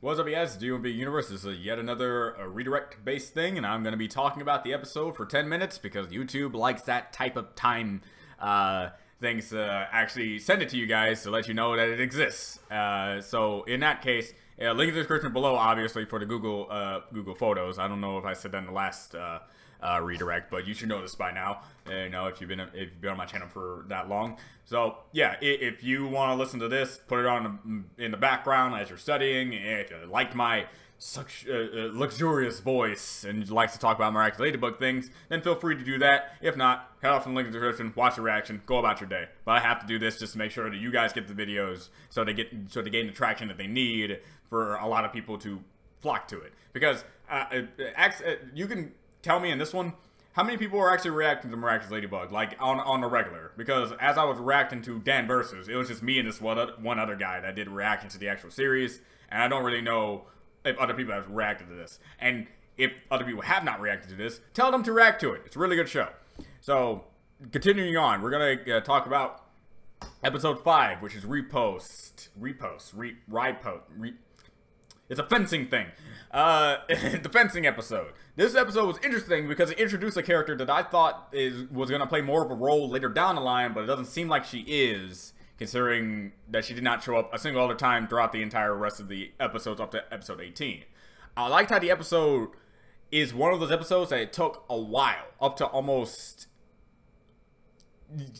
What's up, guys? DMB Universe. This is yet another redirect-based thing, and I'm going to be talking about the episode for 10 minutes because YouTube likes that type of time things to actually send it to you guys to let you know that it exists. So in that case, link in the description below, obviously, for the Google Photos. I don't know if I said that in the last redirect, but you should know this by now. You know, if you've been on my channel for that long. So yeah, if you want to listen to this, put it on in the background as you're studying. If you like my such luxurious voice and likes to talk about Miraculous Ladybug things, then feel free to do that. If not, head off in the link in the description, watch the reaction, go about your day. But I have to do this just to make sure that you guys get the videos, so they gain the traction that they need for a lot of people to flock to it. Because you can tell me in this one, how many people are actually reacting to Miraculous Ladybug, like on the regular? Because as I was reacting to Dan Versus, it was just me and this one other guy that did reaction to the actual series, and I don't really know if other people have reacted to this. And if other people have not reacted to this, tell them to react to it. It's a really good show. So, continuing on, we're gonna talk about episode 5, which is Riposte. It's a fencing thing. The fencing episode. This episode was interesting because it introduced a character that I thought was going to play more of a role later down the line, but it doesn't seem like she is, considering that she did not show up a single other time throughout the entire rest of the episodes up to episode 18. I liked how the episode is one of those episodes that it took a while, up to almost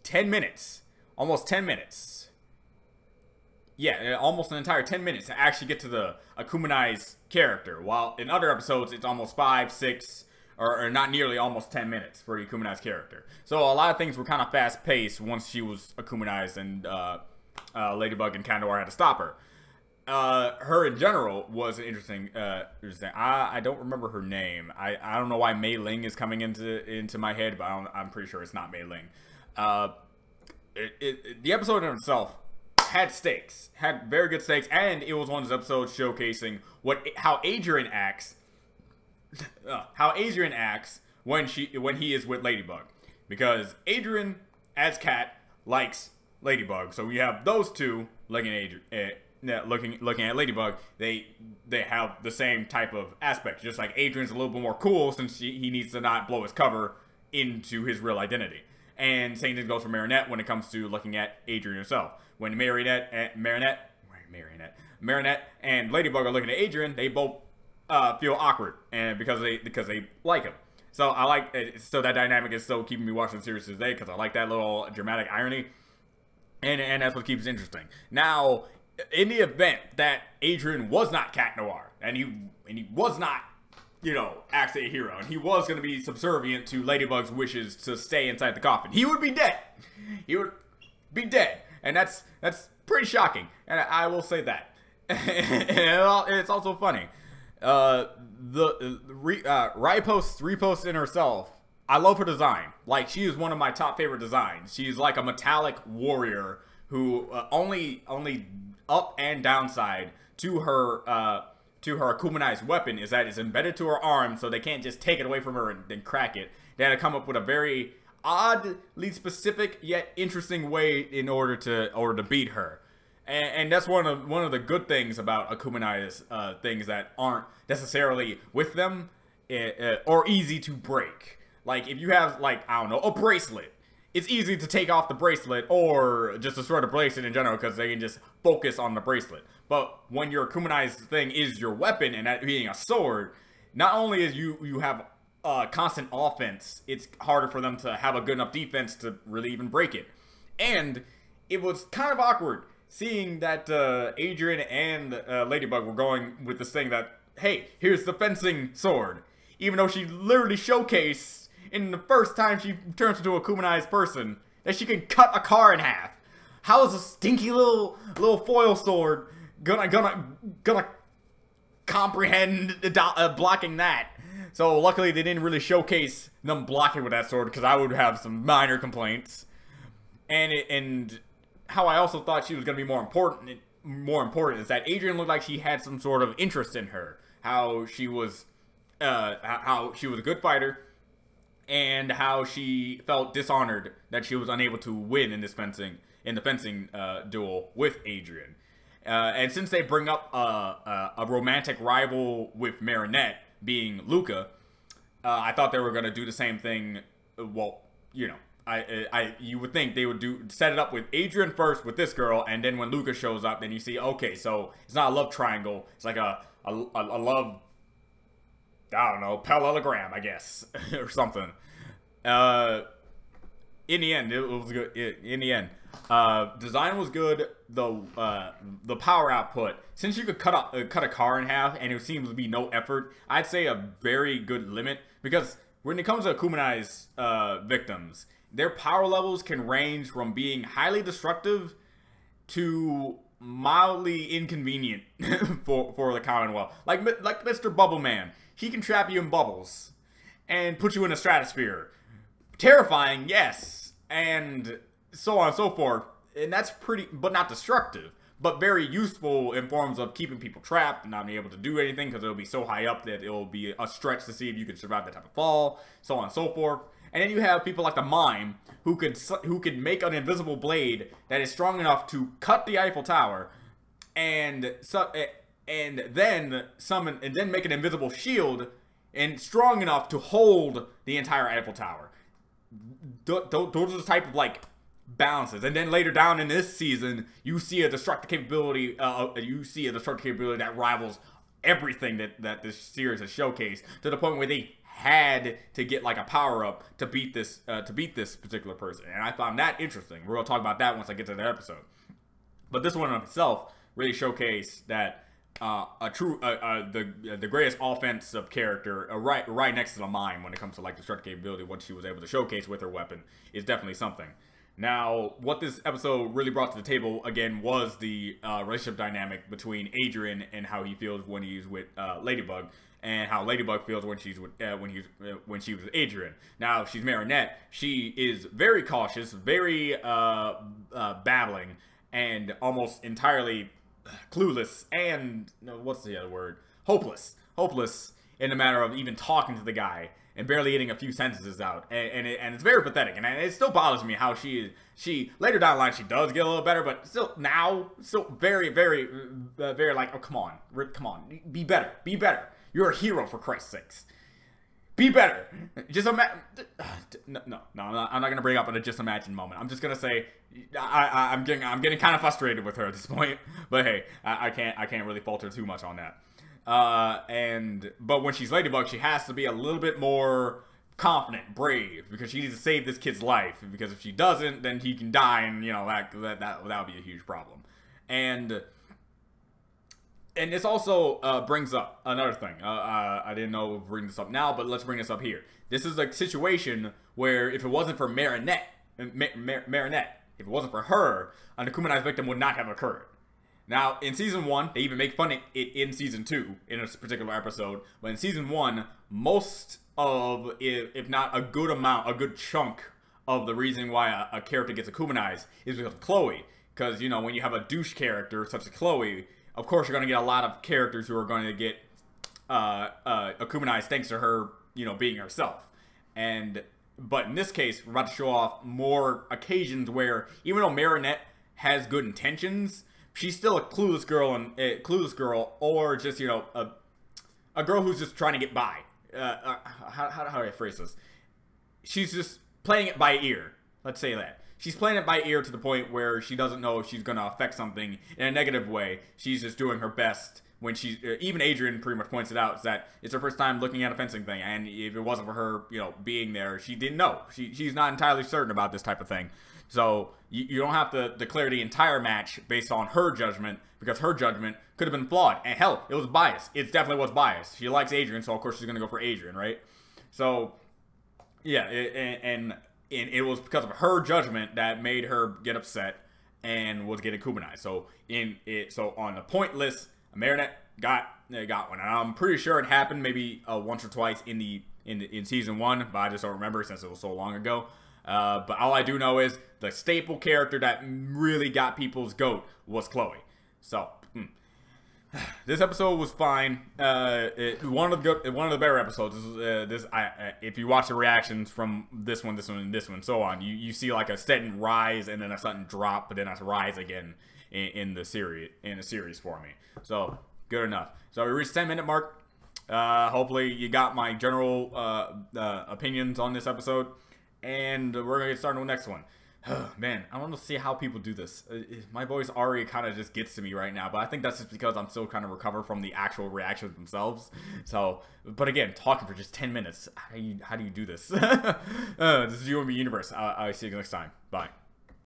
10 minutes. Almost 10 minutes. Yeah, almost an entire 10 minutes to actually get to the Akumanai's character, while in other episodes it's almost 5, 6, or not nearly almost 10 minutes for the Akumanai's character. So a lot of things were kind of fast-paced once she was Akumanai's, and Ladybug and Kandor had to stop her. Her in general was interesting. I don't remember her name. I don't know why Mei Ling is coming into my head, but I'm pretty sure it's not Mei Ling. The episode in itself had stakes, had very good stakes, and it was one of those episodes showcasing how Adrian acts when he is with Ladybug, because Adrian as Cat likes Ladybug, so we have those two looking at Ladybug. They have the same type of aspect, just like Adrian's a little bit more cool since he needs to not blow his cover into his real identity. And same thing goes for Marinette when it comes to looking at Adrian herself. When Marinette and Ladybug are looking at Adrian, they both feel awkward, and because they like him. So I like so that dynamic is still keeping me watching the series today, because I like that little dramatic irony, and that's what keeps it interesting. Now, in the event that Adrian was not Cat Noir, and he was not, you know, actually a hero, and he was going to be subservient to Ladybug's wishes to stay inside the coffin, he would be dead. He would be dead. And that's pretty shocking, and I will say that. And it's also funny. Riposte in herself, I love her design. Like, she is one of my top favorite designs. She's like a metallic warrior who only up and downside to her Akumanai's weapon is that it's embedded to her arm, so they can't just take it away from her and crack it. They had to come up with a very oddly specific yet interesting way in order to beat her, and that's one of the good things about Akumanai's things that aren't necessarily with them or easy to break. Like, if you have, like, I don't know, a bracelet, it's easy to take off the bracelet or just destroy the bracelet in general because they can just focus on the bracelet. But when your Akumanai's thing is your weapon, and that being a sword, not only is you have constant offense, it's harder for them to have a good enough defense to really even break it. And it was kind of awkward seeing that Adrian and Ladybug were going with this thing that, hey, here's the fencing sword, even though she literally showcased in the first time she turns into a Akumanai's person that she can cut a car in half. How is a stinky little foil sword gonna comprehend blocking that? So luckily they didn't really showcase them blocking with that sword, because I would have some minor complaints. And how I also thought she was going to be more important is that Adrian looked like she had some sort of interest in her. How she was a good fighter, and how she felt dishonored that she was unable to win in the fencing duel with Adrian. And since they bring up a romantic rival with Marinette being Luca, I thought they were going to do the same thing. Well, you know, you would think they would set it up with Adrian first with this girl, and then when Luca shows up, then you see, okay, so it's not a love triangle, it's like a love, I don't know, parallelogram, I guess, or something. In the end, it was good. In the end, design was good. The power output, since you could cut a car in half and it seems to be no effort, I'd say a very good limit, because when it comes to Kuminai's victims, their power levels can range from being highly destructive to mildly inconvenient for the Commonwealth. Like Mr. Bubble Man, he can trap you in bubbles and put you in a stratosphere. Terrifying, yes, and so on and so forth, and that's pretty, but not destructive, but very useful in forms of keeping people trapped and not being able to do anything because it'll be so high up that it'll be a stretch to see if you can survive that type of fall, so on and so forth. And then you have people like the Mime who could make an invisible blade that is strong enough to cut the Eiffel Tower, and then make an invisible shield and strong enough to hold the entire Eiffel Tower. Those are the type of like balances, and then later down in this season, you see a destructive capability. That rivals everything that this series has showcased, to the point where they had to get like a power up to beat this particular person, and I found that interesting. We're gonna talk about that once I get to the episode. But this one in itself really showcased that the greatest offensive character, right next to the Mime when it comes to like destructive capability, what she was able to showcase with her weapon, is definitely something. Now, what this episode really brought to the table again was the relationship dynamic between Adrian and how he feels when he's with Ladybug, and how Ladybug feels when she's with when she was with Adrian. Now, she's Marinette. She is very cautious, very babbling, and almost entirely clueless, and what's the other word? Hopeless in the matter of even talking to the guy, and barely getting a few sentences out, and it's very pathetic, and it still bothers me how she later down the line she does get a little better, but still very like, oh, come on, be better. You're a hero, for Christ's sakes. Be better. Just imagine. No, I'm not gonna bring up a just imagine moment. I'm just gonna say I'm getting kind of frustrated with her at this point. But hey, I can't really falter too much on that. But when she's Ladybug, she has to be a little bit more confident, brave, because she needs to save this kid's life. Because if she doesn't, then he can die, and you know that would be a huge problem. And this also brings up another thing. I didn't know we'd bring this up now, but let's bring this up here. This is a situation where if it wasn't for Marinette, if it wasn't for her, an Kuminai's victim would not have occurred. Now, in Season 1, they even make fun of it in Season 2, in a particular episode. But in Season 1, most of, if not a good chunk of the reason why a character gets a Kuminai's is because of Chloe. Because, you know, when you have a douche character such as Chloe, of course, you're going to get a lot of characters who are going to get Akumenized thanks to her, you know, being herself. But in this case, we're about to show off more occasions where, even though Marinette has good intentions, she's still a clueless girl, or just, you know, a girl who's just trying to get by. How do I phrase this? She's just playing it by ear. Let's say that. She's playing it by ear to the point where she doesn't know if she's going to affect something in a negative way. She's just doing her best. When she's, even Adrian pretty much points it out, is that it's her first time looking at a fencing thing, and if it wasn't for her, you know, being there, she didn't know. She's not entirely certain about this type of thing. So you don't have to declare the entire match based on her judgment, because her judgment could have been flawed. And hell, it was biased. It definitely was biased. She likes Adrian, so of course she's going to go for Adrian, right? So, yeah, and it was because of her judgment that made her get upset and was getting Kuminai. So on the point list, Marinette got one, and I'm pretty sure it happened maybe once or twice in Season 1, but I just don't remember since it was so long ago. But all I do know is the staple character that really got people's goat was Chloe. So this episode was fine. One of the better episodes. If you watch the reactions from this one, and so on, you see like a sudden rise and then a sudden drop, but then a rise again in the series for me. So good enough. So we reached 10-minute mark. Hopefully you got my general opinions on this episode, and we're gonna get started with the next one. Man, I want to see how people do this. My voice already kind of just gets to me right now, but I think that's just because I'm still kind of recover from the actual reactions themselves. So, but again, talking for just 10 minutes, how do you do this? This is You and Me Universe. I'll see you next time. Bye.